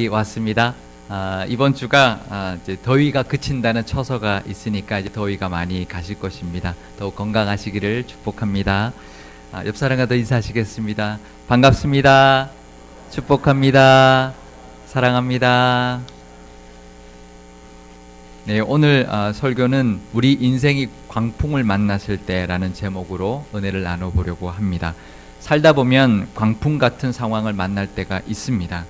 왔습니다. 이번 주가 이제 더위가 그친다는 처서가 있으니까 이제 더위가 많이 가실 것입니다. 더욱 건강하시기를 축복합니다. 옆 사람과 더 인사하시겠습니다. 반갑습니다. 축복합니다. 사랑합니다. 네, 오늘 설교는 우리 인생이 광풍을 만났을 때라는 제목으로 은혜를 나눠보려고 합니다. 살다 보면 광풍 같은 상황을 만날 때가 있습니다.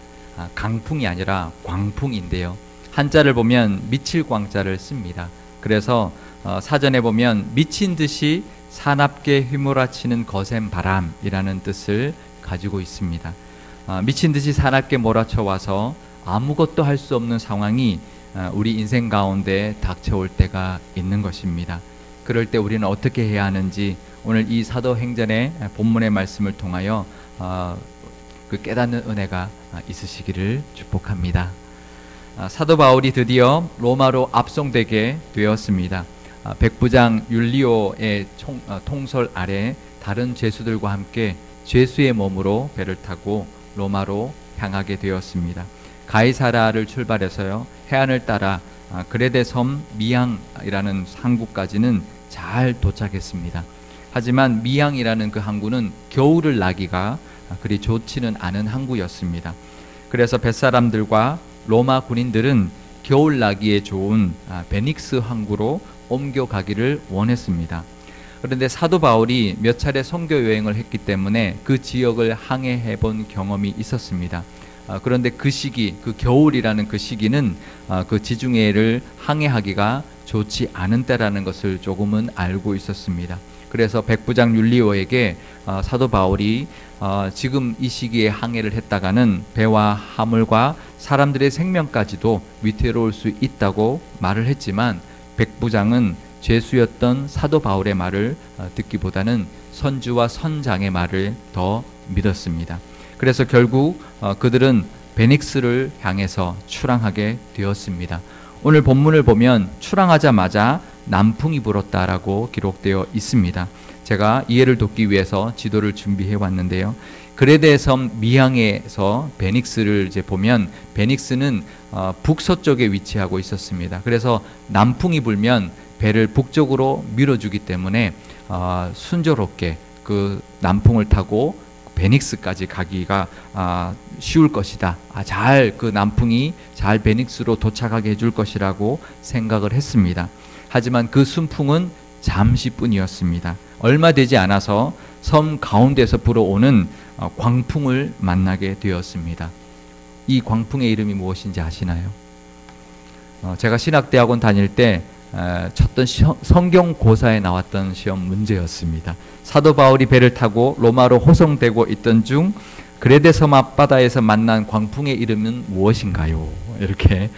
강풍이 아니라 광풍인데요. 한자를 보면 미칠 광자를 씁니다. 그래서 사전에 보면 미친 듯이 사납게 휘몰아치는 거센 바람이라는 뜻을 가지고 있습니다. 미친 듯이 사납게 몰아쳐 와서 아무것도 할 수 없는 상황이 우리 인생 가운데 닥쳐올 때가 있는 것입니다. 그럴 때 우리는 어떻게 해야 하는지 오늘 이 사도행전의 본문의 말씀을 통하여 그 깨닫는 은혜가 있으시기를 축복합니다. 사도 바울이 드디어 로마로 압송되게 되었습니다. 백부장 율리오의 통솔 아래 다른 죄수들과 함께 죄수의 몸으로 배를 타고 로마로 향하게 되었습니다. 가이사라를 출발해서요 해안을 따라 그레데 섬 미항이라는 항구까지는 잘 도착했습니다. 하지만 미항이라는 그 항구는 겨울을 나기가 그리 좋지는 않은 항구였습니다. 그래서 뱃사람들과 로마 군인들은 겨울 나기에 좋은 베닉스 항구로 옮겨가기를 원했습니다. 그런데 사도 바울이 몇 차례 선교 여행을 했기 때문에 그 지역을 항해해 본 경험이 있었습니다. 그런데 그 시기, 그 겨울이라는 그 시기는 그 지중해를 항해하기가 좋지 않은 때라는 것을 조금은 알고 있었습니다. 그래서 백부장 율리오에게 사도 바울이 지금 이 시기에 항해를 했다가는 배와 화물과 사람들의 생명까지도 위태로울 수 있다고 말을 했지만 백부장은 죄수였던 사도 바울의 말을 듣기보다는 선주와 선장의 말을 더 믿었습니다. 그래서 결국 그들은 베닉스를 향해서 출항하게 되었습니다. 오늘 본문을 보면 출항하자마자 남풍이 불었다라고 기록되어 있습니다. 제가 이해를 돕기 위해서 지도를 준비해 왔는데요. 그레데 섬 미항에서 베닉스를 이제 보면 베닉스는 북서쪽에 위치하고 있었습니다. 그래서 남풍이 불면 배를 북쪽으로 밀어주기 때문에 순조롭게 그 남풍을 타고 베닉스까지 가기가 쉬울 것이다. 잘 그 남풍이 잘 베닉스로 도착하게 해줄 것이라고 생각을 했습니다. 하지만 그 순풍은 잠시뿐이었습니다. 얼마 되지 않아서 섬 가운데서 불어오는 광풍을 만나게 되었습니다. 이 광풍의 이름이 무엇인지 아시나요? 제가 신학대학원 다닐 때 쳤던 성경고사에 나왔던 시험 문제였습니다. 사도 바울이 배를 타고 로마로 호송되고 있던 중 그레데 섬 앞바다에서 만난 광풍의 이름은 무엇인가요? 이렇게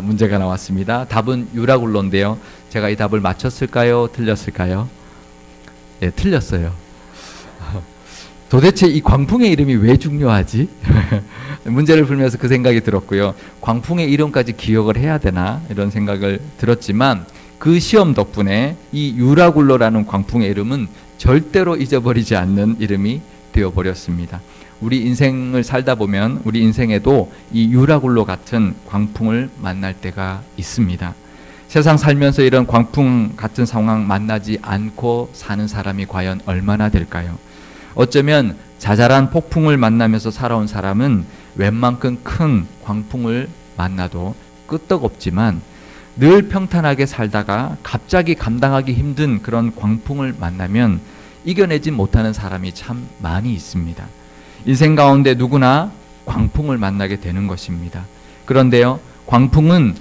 문제가 나왔습니다. 답은 유라굴로인데요. 제가 이 답을 맞췄을까요? 틀렸을까요? 네, 틀렸어요. 도대체 이 광풍의 이름이 왜 중요하지? 문제를 풀면서 그 생각이 들었고요. 광풍의 이름까지 기억을 해야 되나? 이런 생각을 들었지만 그 시험 덕분에 이 유라굴로라는 광풍의 이름은 절대로 잊어버리지 않는 이름이 되어버렸습니다. 우리 인생을 살다 보면 우리 인생에도 이 유라굴로 같은 광풍을 만날 때가 있습니다. 세상 살면서 이런 광풍 같은 상황 만나지 않고 사는 사람이 과연 얼마나 될까요? 어쩌면 자잘한 폭풍을 만나면서 살아온 사람은 웬만큼 큰 광풍을 만나도 끄떡없지만 늘 평탄하게 살다가 갑자기 감당하기 힘든 그런 광풍을 만나면 이겨내지 못하는 사람이 참 많이 있습니다. 인생 가운데 누구나 광풍을 만나게 되는 것입니다. 그런데요, 광풍은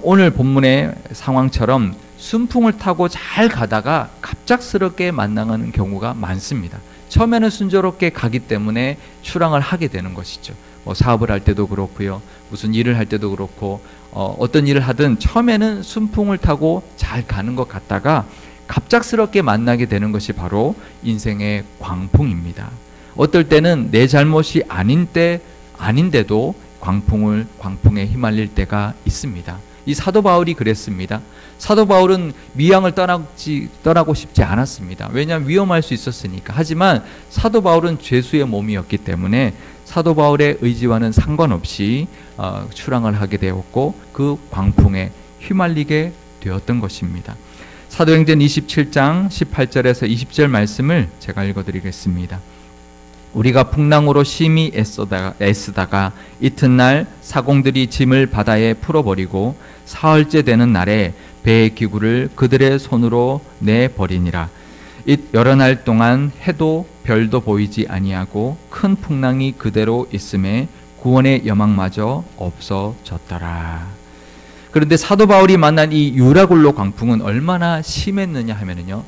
오늘 본문의 상황처럼 순풍을 타고 잘 가다가 갑작스럽게 만나는 경우가 많습니다. 처음에는 순조롭게 가기 때문에 출항을 하게 되는 것이죠. 사업을 할 때도 그렇고요. 무슨 일을 할 때도 그렇고 어떤 일을 하든 처음에는 순풍을 타고 잘 가는 것 같다가 갑작스럽게 만나게 되는 것이 바로 인생의 광풍입니다. 어떨 때는 내 잘못이 아닌데도 광풍에 휘말릴 때가 있습니다. 이 사도 바울이 그랬습니다. 사도 바울은 미항을 떠나고 싶지 않았습니다. 왜냐하면 위험할 수 있었으니까. 하지만 사도 바울은 죄수의 몸이었기 때문에 사도 바울의 의지와는 상관없이 출항을 하게 되었고 그 광풍에 휘말리게 되었던 것입니다. 사도행전 27장 18절에서 20절 말씀을 제가 읽어드리겠습니다. 우리가 풍랑으로 심히 애쓰다가 이튿날 사공들이 짐을 바다에 풀어버리고 사흘째 되는 날에 배의 기구를 그들의 손으로 내버리니라. 여러 날 동안 해도 별도 보이지 아니하고 큰 풍랑이 그대로 있음에 구원의 여망마저 없어졌더라. 그런데 사도 바울이 만난 이 유라굴로 광풍은 얼마나 심했느냐 하면은요,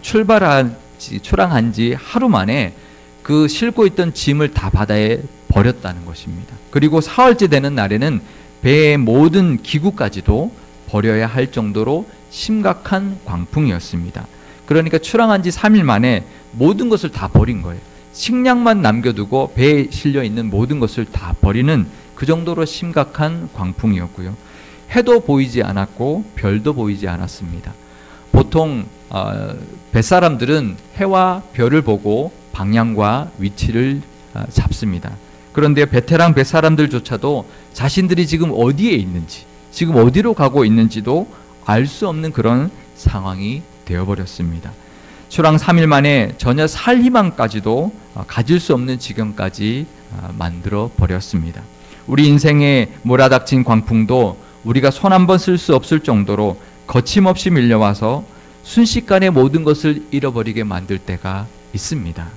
출항한 지 하루 만에 그 싣고 있던 짐을 다 바다에 버렸다는 것입니다. 그리고 사흘째 되는 날에는 배의 모든 기구까지도 버려야 할 정도로 심각한 광풍이었습니다. 그러니까 출항한 지 3일 만에 모든 것을 다 버린 거예요. 식량만 남겨두고 배에 실려 있는 모든 것을 다 버리는 그 정도로 심각한 광풍이었고요. 해도 보이지 않았고 별도 보이지 않았습니다. 보통 뱃사람들은 해와 별을 보고 방향과 위치를 잡습니다. 그런데 베테랑 뱃사람들조차도 자신들이 지금 어디에 있는지, 지금 어디로 가고 있는지도 알 수 없는 그런 상황이 되어버렸습니다. 출항 3일 만에 전혀 살 희망까지도 가질 수 없는 지경까지 만들어 버렸습니다. 우리 인생에 몰아닥친 광풍도 우리가 손 한 번 쓸 수 없을 정도로 거침없이 밀려와서 순식간에 모든 것을 잃어버리게 만들 때가 있습니다.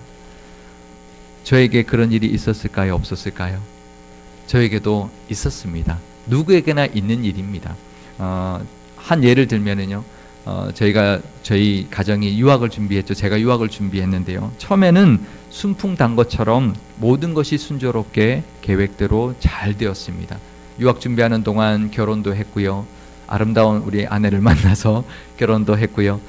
저에게 그런 일이 있었을까요? 없었을까요? 저에게도 있었습니다. 누구에게나 있는 일입니다. 한 예를 들면은요, 저희 가정이 유학을 준비했죠. 제가 유학을 준비했는데요. 처음에는 순풍 단 것처럼 모든 것이 순조롭게 계획대로 잘 되었습니다. 유학 준비하는 동안 결혼도 했고요. 아름다운 우리 아내를 만나서 결혼도 했고요.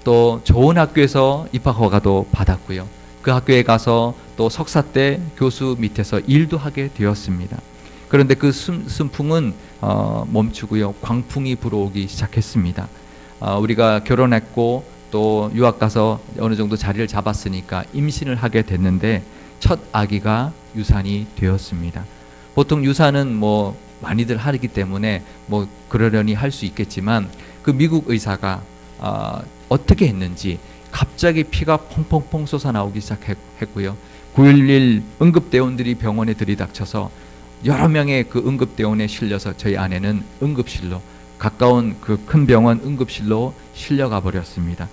또 좋은 학교에서 입학 허가도 받았고요. 그 학교에 가서 또 석사 때 교수 밑에서 일도 하게 되었습니다. 그런데 그 순풍은 멈추고요. 광풍이 불어오기 시작했습니다. 우리가 결혼했고 또 유학 가서 어느 정도 자리를 잡았으니까 임신을 하게 됐는데 첫 아기가 유산이 되었습니다. 보통 유산은 뭐 많이들 하기 때문에 뭐 그러려니 할 수 있겠지만 그 미국 의사가 어떻게 했는지 갑자기 피가 퐁퐁퐁 솟아나오기 시작했고요. 911 응급대원들이 병원에 들이닥쳐서 여러 명의 그 응급대원에 실려서 저희 아내는 응급실로, 가까운 그 큰 병원 응급실로 실려가 버렸습니다.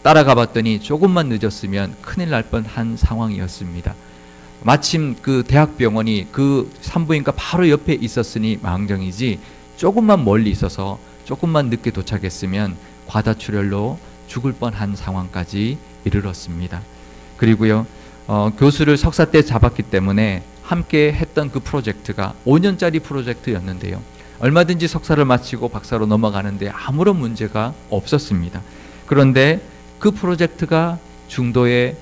따라가 봤더니 조금만 늦었으면 큰일 날 뻔한 상황이었습니다. 마침 그 대학병원이 그 산부인과 바로 옆에 있었으니 망정이지, 조금만 멀리 있어서 조금만 늦게 도착했으면 과다출혈로 죽을 뻔한 상황까지 이르렀습니다. 그리고요, 교수를 석사 때 잡았기 때문에 함께 했던 그 프로젝트가 5년짜리 프로젝트였는데요. 얼마든지 석사를 마치고 박사로 넘어가는데 아무런 문제가 없었습니다. 그런데 그 프로젝트가 중도에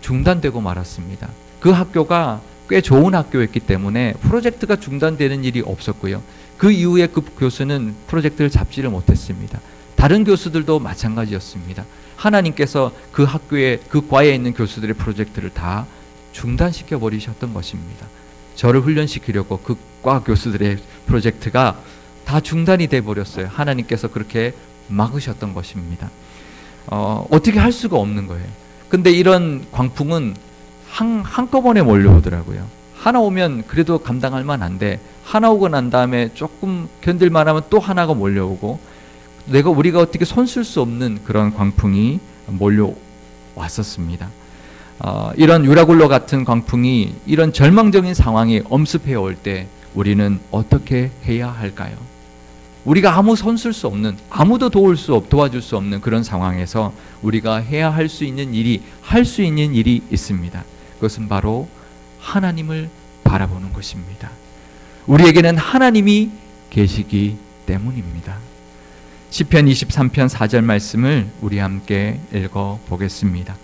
중단되고 말았습니다. 그 학교가 꽤 좋은 학교였기 때문에 프로젝트가 중단되는 일이 없었고요. 그 이후에 그 교수는 프로젝트를 잡지를 못했습니다. 다른 교수들도 마찬가지였습니다. 하나님께서 그 학교에, 그 과에 있는 교수들의 프로젝트를 다 중단시켜 버리셨던 것입니다. 저를 훈련시키려고 그 과 교수들의 프로젝트가 다 중단이 돼 버렸어요. 하나님께서 그렇게 막으셨던 것입니다. 어떻게 할 수가 없는 거예요. 근데 이런 광풍은 한꺼번에 몰려오더라고요. 하나 오면 그래도 감당할 만한데, 하나 오고 난 다음에 조금 견딜만 하면 또 하나가 몰려오고, 우리가 어떻게 손 쓸 수 없는 그런 광풍이 몰려왔었습니다. 이런 유라굴로 같은 광풍이, 이런 절망적인 상황이 엄습해 올 때 우리는 어떻게 해야 할까요? 우리가 아무 손 쓸 수 없는, 아무도 도와줄 수 없는 그런 상황에서 우리가 해야 할 수 있는 일이 있습니다. 그것은 바로 하나님을 바라보는 것입니다. 우리에게는 하나님이 계시기 때문입니다. 시편 23편 4절 말씀을 우리 함께 읽어 보겠습니다.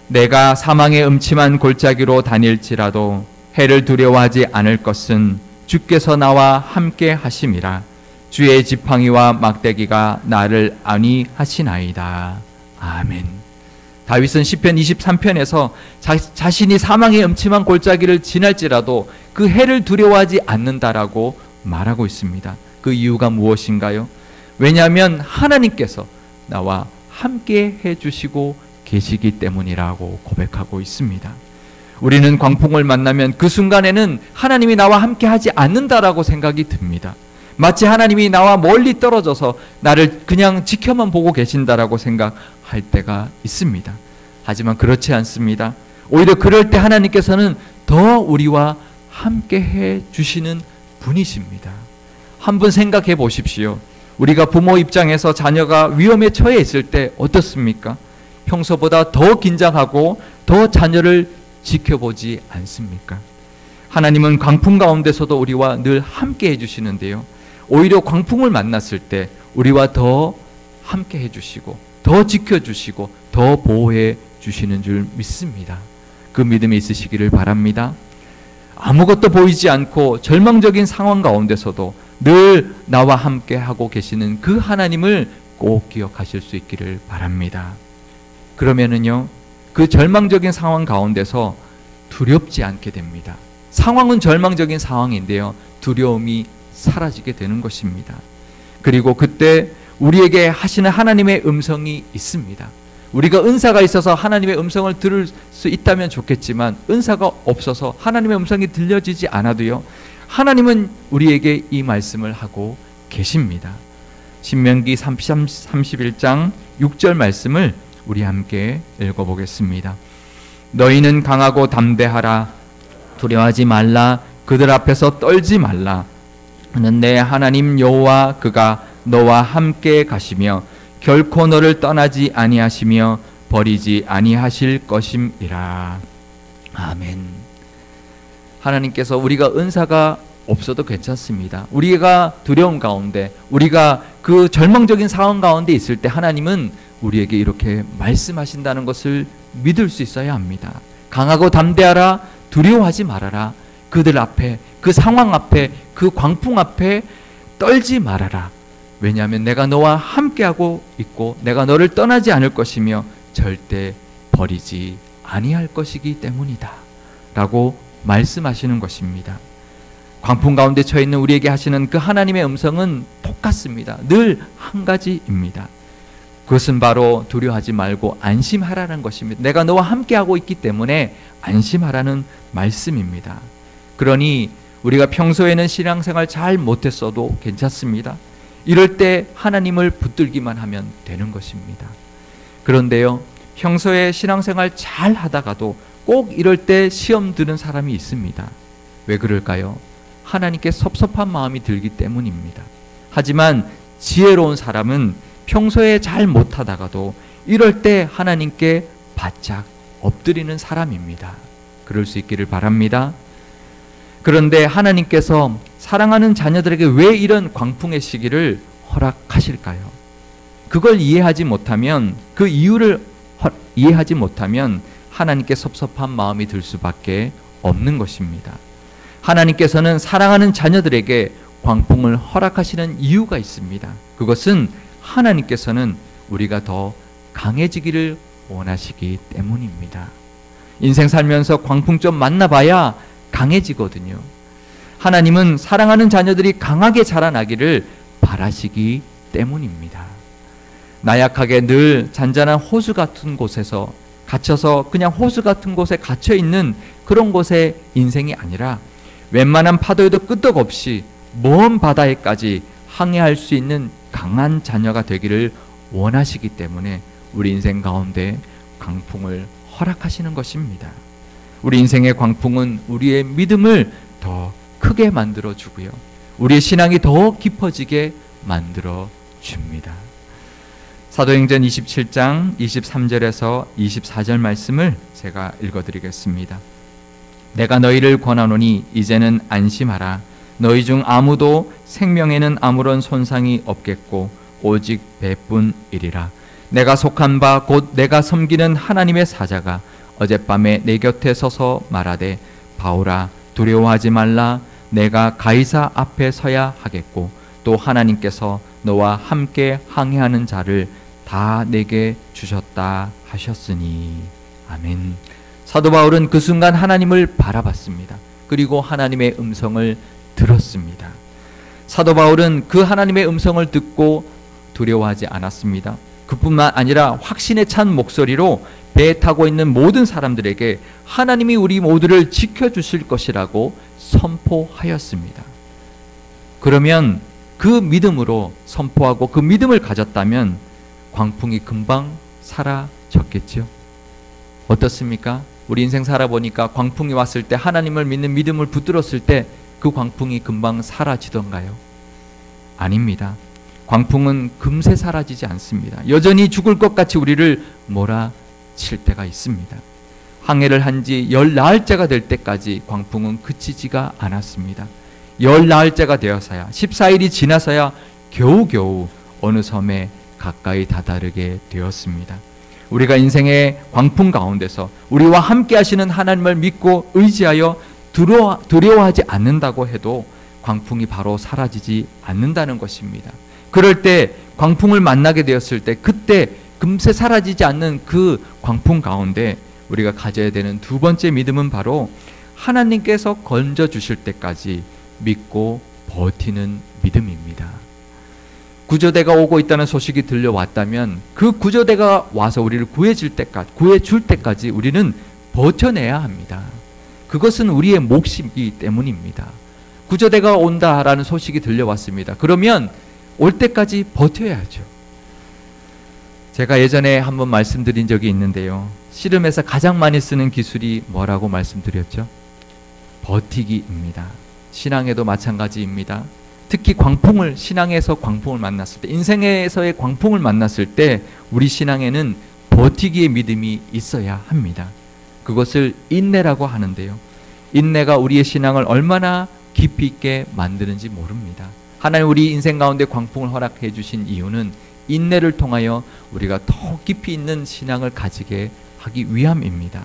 내가 사망의 음침한 골짜기로 다닐지라도 해를 두려워하지 않을 것은 주께서 나와 함께 하심이라. 주의 지팡이와 막대기가 나를 안위하시나이다. 아멘. 다윗은 시편 23편에서 자신이 사망의 음침한 골짜기를 지날지라도 그 해를 두려워하지 않는다라고 말하고 있습니다. 그 이유가 무엇인가요? 왜냐하면 하나님께서 나와 함께 해주시고 계시기 때문이라고 고백하고 있습니다. 우리는 광풍을 만나면 그 순간에는 하나님이 나와 함께 하지 않는다라고 생각이 듭니다. 마치 하나님이 나와 멀리 떨어져서 나를 그냥 지켜만 보고 계신다라고 생각할 때가 있습니다. 하지만 그렇지 않습니다. 오히려 그럴 때 하나님께서는 더 우리와 함께 해 주시는 분이십니다. 한번 생각해 보십시오. 우리가 부모 입장에서 자녀가 위험에 처해 있을 때 어떻습니까? 평소보다 더 긴장하고 더 자녀를 지켜보지 않습니까? 하나님은 광풍 가운데서도 우리와 늘 함께 해주시는데요. 오히려 광풍을 만났을 때 우리와 더 함께 해주시고 더 지켜주시고 더 보호해 주시는 줄 믿습니다. 그 믿음이 있으시기를 바랍니다. 아무것도 보이지 않고 절망적인 상황 가운데서도 늘 나와 함께 하고 계시는 그 하나님을 꼭 기억하실 수 있기를 바랍니다. 그러면은요, 그 절망적인 상황 가운데서 두렵지 않게 됩니다. 상황은 절망적인 상황인데요, 두려움이 사라지게 되는 것입니다. 그리고 그때 우리에게 하시는 하나님의 음성이 있습니다. 우리가 은사가 있어서 하나님의 음성을 들을 수 있다면 좋겠지만 은사가 없어서 하나님의 음성이 들려지지 않아도요, 하나님은 우리에게 이 말씀을 하고 계십니다. 신명기 31장 6절 말씀을 우리 함께 읽어보겠습니다. 너희는 강하고 담대하라. 두려워하지 말라. 그들 앞에서 떨지 말라. 는 내 하나님 여호와 그가 너와 함께 가시며 결코 너를 떠나지 아니하시며 버리지 아니하실 것임이라. 아멘. 하나님께서 우리가 은사가 없어도 괜찮습니다. 우리가 두려움 가운데, 우리가 그 절망적인 상황 가운데 있을 때 하나님은 우리에게 이렇게 말씀하신다는 것을 믿을 수 있어야 합니다. 강하고 담대하라. 두려워하지 말아라. 그들 앞에, 그 상황 앞에, 그 광풍 앞에 떨지 말아라. 왜냐하면 내가 너와 함께하고 있고 내가 너를 떠나지 않을 것이며 절대 버리지 아니할 것이기 때문이다 라고 말씀하시는 것입니다. 광풍 가운데 처해 있는 우리에게 하시는 그 하나님의 음성은 똑같습니다. 늘 한 가지입니다. 그것은 바로 두려워하지 말고 안심하라는 것입니다. 내가 너와 함께하고 있기 때문에 안심하라는 말씀입니다. 그러니 우리가 평소에는 신앙생활 잘 못했어도 괜찮습니다. 이럴 때 하나님을 붙들기만 하면 되는 것입니다. 그런데요, 평소에 신앙생활 잘 하다가도 꼭 이럴 때 시험 드는 사람이 있습니다. 왜 그럴까요? 하나님께 섭섭한 마음이 들기 때문입니다. 하지만 지혜로운 사람은 평소에 잘 못하다가도 이럴 때 하나님께 바짝 엎드리는 사람입니다. 그럴 수 있기를 바랍니다. 그런데 하나님께서 사랑하는 자녀들에게 왜 이런 광풍의 시기를 허락하실까요? 그걸 이해하지 못하면, 그 이유를 이해하지 못하면 하나님께 섭섭한 마음이 들 수밖에 없는 것입니다. 하나님께서는 사랑하는 자녀들에게 광풍을 허락하시는 이유가 있습니다. 그것은 하나님께서는 우리가 더 강해지기를 원하시기 때문입니다. 인생 살면서 광풍 좀 만나봐야 강해지거든요. 하나님은 사랑하는 자녀들이 강하게 자라나기를 바라시기 때문입니다. 나약하게 늘 잔잔한 호수 같은 곳에서 갇혀서 그냥 호수 같은 곳에 갇혀 있는 그런 곳의 인생이 아니라 웬만한 파도에도 끄떡없이 먼 바다에까지 항해할 수 있는 강한 자녀가 되기를 원하시기 때문에 우리 인생 가운데 광풍을 허락하시는 것입니다. 우리 인생의 광풍은 우리의 믿음을 더 크게 만들어 주고요, 우리의 신앙이 더 깊어지게 만들어 줍니다. 사도행전 27장 23절에서 24절 말씀을 제가 읽어드리겠습니다. 내가 너희를 권하노니 이제는 안심하라. 너희 중 아무도 생명에는 아무런 손상이 없겠고 오직 배뿐이리라. 내가 속한 바 곧 내가 섬기는 하나님의 사자가 어젯밤에 내 곁에 서서 말하되 바울아 두려워하지 말라. 내가 가이사 앞에 서야 하겠고 또 하나님께서 너와 함께 항해하는 자를 다 내게 주셨다 하셨으니. 아멘. 사도 바울은 그 순간 하나님을 바라봤습니다. 그리고 하나님의 음성을 들었습니다. 사도 바울은 그 하나님의 음성을 듣고 두려워하지 않았습니다. 그뿐만 아니라 확신에 찬 목소리로 배에 타고 있는 모든 사람들에게 하나님이 우리 모두를 지켜주실 것이라고 선포하였습니다. 그러면 그 믿음으로 선포하고 그 믿음을 가졌다면 광풍이 금방 사라졌겠죠. 어떻습니까? 우리 인생 살아보니까 광풍이 왔을 때 하나님을 믿는 믿음을 붙들었을 때 그 광풍이 금방 사라지던가요? 아닙니다. 광풍은 금세 사라지지 않습니다. 여전히 죽을 것 같이 우리를 몰아칠 때가 있습니다. 항해를 한 지 10나흘째가 될 때까지 광풍은 그치지가 않았습니다. 10나흘째가 되어서야 14일이 지나서야 겨우겨우 어느 섬에 가까이 다다르게 되었습니다. 우리가 인생의 광풍 가운데서 우리와 함께 하시는 하나님을 믿고 의지하여 두려워하지 않는다고 해도 광풍이 바로 사라지지 않는다는 것입니다. 그럴 때 광풍을 만나게 되었을 때 그때 금세 사라지지 않는 그 광풍 가운데 우리가 가져야 되는 두 번째 믿음은 바로 하나님께서 건져주실 때까지 믿고 버티는 믿음입니다. 구조대가 오고 있다는 소식이 들려왔다면 그 구조대가 와서 우리를 구해줄 때까지 우리는 버텨내야 합니다. 그것은 우리의 몫이기 때문입니다. 구조대가 온다라는 소식이 들려왔습니다. 그러면 올 때까지 버텨야죠. 제가 예전에 한번 말씀드린 적이 있는데요. 씨름에서 가장 많이 쓰는 기술이 뭐라고 말씀드렸죠? 버티기입니다. 신앙에도 마찬가지입니다. 특히 신앙에서 광풍을 만났을 때, 인생에서의 광풍을 만났을 때 우리 신앙에는 버티기의 믿음이 있어야 합니다. 그것을 인내라고 하는데요. 인내가 우리의 신앙을 얼마나 깊이 있게 만드는지 모릅니다. 하나님 우리 인생 가운데 광풍을 허락해 주신 이유는 인내를 통하여 우리가 더 깊이 있는 신앙을 가지게 하기 위함입니다.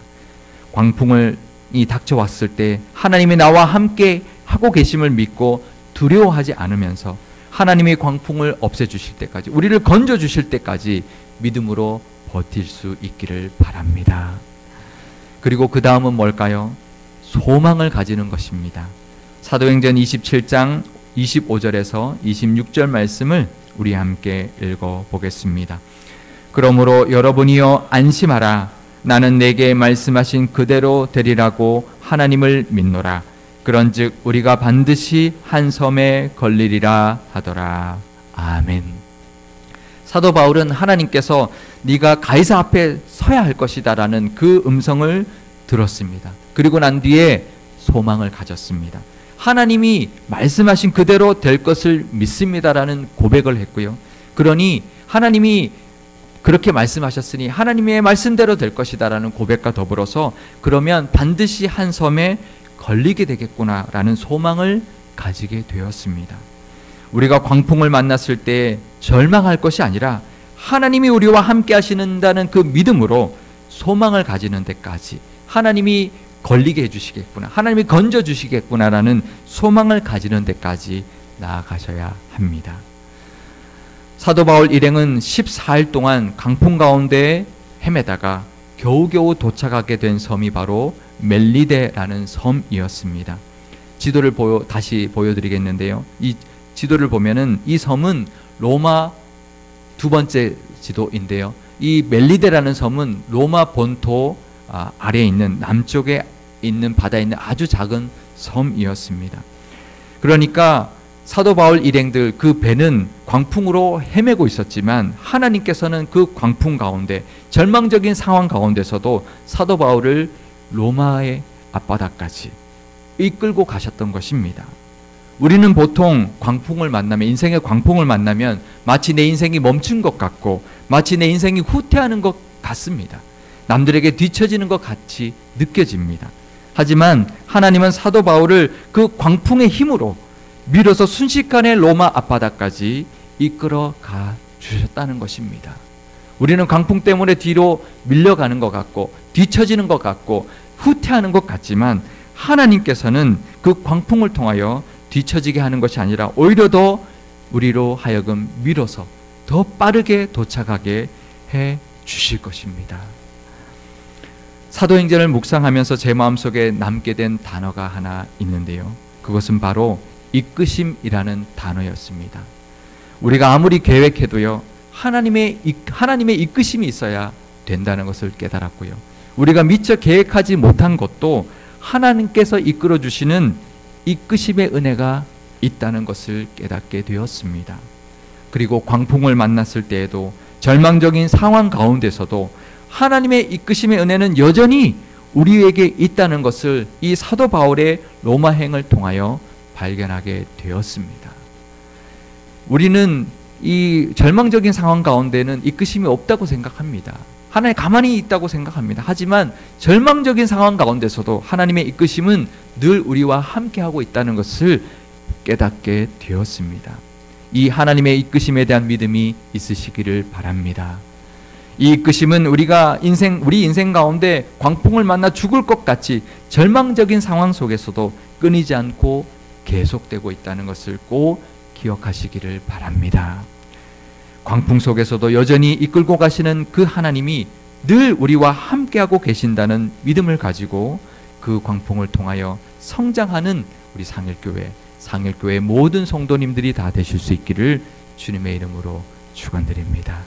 광풍이 닥쳐왔을 때 하나님이 나와 함께 하고 계심을 믿고 두려워하지 않으면서 하나님이 광풍을 없애주실 때까지, 우리를 건져주실 때까지 믿음으로 버틸 수 있기를 바랍니다. 그리고 그 다음은 뭘까요? 소망을 가지는 것입니다. 사도행전 27장 25절에서 26절 말씀을 우리 함께 읽어보겠습니다. 그러므로 여러분이여 안심하라. 나는 내게 말씀하신 그대로 되리라고 하나님을 믿노라. 그런즉 우리가 반드시 한 섬에 걸리리라 하더라. 아멘. 사도 바울은 하나님께서 네가 가이사 앞에 서야 할 것이다 라는 그 음성을 들었습니다. 그리고 난 뒤에 소망을 가졌습니다. 하나님이 말씀하신 그대로 될 것을 믿습니다라는 고백을 했고요. 그러니 하나님이 그렇게 말씀하셨으니 하나님의 말씀대로 될 것이다라는 고백과 더불어서 그러면 반드시 한 섬에 걸리게 되겠구나라는 소망을 가지게 되었습니다. 우리가 광풍을 만났을 때 절망할 것이 아니라 하나님이 우리와 함께 하시는다는 그 믿음으로 소망을 가지는 데까지, 하나님이 걸리게 해주시겠구나, 하나님이 건져주시겠구나라는 소망을 가지는 데까지 나아가셔야 합니다. 사도 바울 일행은 14일 동안 강풍 가운데 헤매다가 겨우겨우 도착하게 된 섬이 바로 멜리데라는 섬이었습니다. 지도를 다시 보여드리겠는데요. 이 지도를 보면은 이 섬은 로마 두 번째 지도인데요. 이 멜리데라는 섬은 로마 본토 아래에 있는 남쪽에 있는 바다에 있는 아주 작은 섬이었습니다. 그러니까 사도 바울 일행들 그 배는 광풍으로 헤매고 있었지만 하나님께서는 그 광풍 가운데 절망적인 상황 가운데서도 사도 바울을 로마의 앞바다까지 이끌고 가셨던 것입니다. 우리는 보통 광풍을 만나면, 인생의 광풍을 만나면 마치 내 인생이 멈춘 것 같고 마치 내 인생이 후퇴하는 것 같습니다. 남들에게 뒤처지는 것 같이 느껴집니다. 하지만 하나님은 사도 바울을 그 광풍의 힘으로 밀어서 순식간에 로마 앞바다까지 이끌어 가 주셨다는 것입니다. 우리는 광풍 때문에 뒤로 밀려가는 것 같고 뒤처지는 것 같고 후퇴하는 것 같지만 하나님께서는 그 광풍을 통하여 뒤처지게 하는 것이 아니라 오히려 더 우리로 하여금 밀어서 더 빠르게 도착하게 해 주실 것입니다. 사도행전을 묵상하면서 제 마음속에 남게 된 단어가 하나 있는데요. 그것은 바로 이끄심이라는 단어였습니다. 우리가 아무리 계획해도요, 하나님의 이끄심이 있어야 된다는 것을 깨달았고요. 우리가 미처 계획하지 못한 것도 하나님께서 이끌어 주시는 이끄심의 은혜가 있다는 것을 깨닫게 되었습니다. 그리고 광풍을 만났을 때에도, 절망적인 상황 가운데서도 하나님의 이끄심의 은혜는 여전히 우리에게 있다는 것을 이 사도 바울의 로마행을 통하여 발견하게 되었습니다. 우리는 이 절망적인 상황 가운데는 이끄심이 없다고 생각합니다. 하나님 가만히 있다고 생각합니다. 하지만 절망적인 상황 가운데서도 하나님의 이끄심은 늘 우리와 함께하고 있다는 것을 깨닫게 되었습니다. 이 하나님의 이끄심에 대한 믿음이 있으시기를 바랍니다. 이 이끄심은 우리 인생 가운데 광풍을 만나 죽을 것 같이 절망적인 상황 속에서도 끊이지 않고 계속되고 있다는 것을 꼭 기억하시기를 바랍니다. 광풍 속에서도 여전히 이끌고 가시는 그 하나님이 늘 우리와 함께하고 계신다는 믿음을 가지고 그 광풍을 통하여 성장하는 우리 상일교회 모든 성도님들이 다 되실 수 있기를 주님의 이름으로 축원드립니다.